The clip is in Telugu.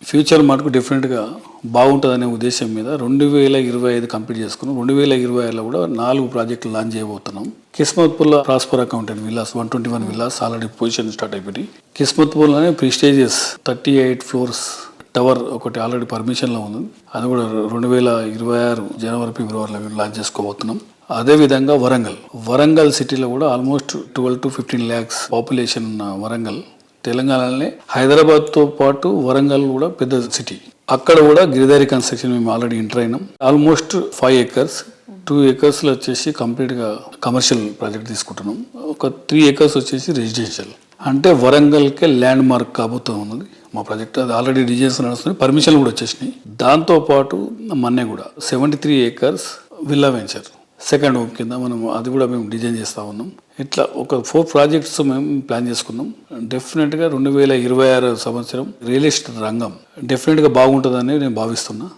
ఫ్యూచర్ మటుకు డెఫినెట్గా బాగుంటుందనే ఉద్దేశం మీద 2025 కంప్లీట్ చేసుకున్నాం. 2026లో కూడా 4 ప్రాజెక్టులు లాంచ్ చేయబోతున్నాం. కిస్మత్పూర్లో prosper accountant villas 121 villas already position start అయిపోయి. కిస్మత్పూర్లోనే ప్రిస్టేజియస్ 38 ఫ్లోర్స్ టవర్ ఒకటి ఆల్రెడీ పర్మిషన్లో ఉంది. అది కూడా 2026 జనవరి ఫిబ్రవరిలో లాంచ్ చేసుకోబోతున్నాం. అదేవిధంగా వరంగల్ సిటీలో కూడా ఆల్మోస్ట్ 12 to 15 lakhs పాపులేషన్ ఉన్న వరంగల్ తెలంగాణలోనే హైదరాబాద్తో పాటు వరంగల్ కూడా పెద్ద సిటీ. అక్కడ కూడా గిరిదారి కన్స్ట్రక్షన్ మేము ఆల్రెడీ ఎంటర్ అయినాం. ఆల్మోస్ట్ 5 acres, 2 acresలో వచ్చేసి కంప్లీట్గా కమర్షియల్ ప్రాజెక్ట్ తీసుకుంటున్నాం. ఒక 3 acres వచ్చేసి రెసిడెన్షియల్. అంటే వరంగల్కే ల్యాండ్ మార్క్ కాబోతూ ఉన్నది మా ప్రాజెక్ట్. అది ఆల్రెడీ డిజైన్స్ నడుస్తుంది, పర్మిషన్లు కూడా వచ్చేసినాయి. దాంతోపాటు Manneguda 73 acres villa venture second home కింద మనం అది కూడా మేము డిజైన్ చేస్తూ ఉన్నాం. ఇట్లా ఒక 4 ప్రాజెక్ట్స్ మేము ప్లాన్ చేసుకున్నాం. డెఫినెట్గా 2026 సంవత్సరం రియల్ ఎస్టేట్ రంగం డెఫినెట్గా బాగుంటుందని నేను భావిస్తున్నా.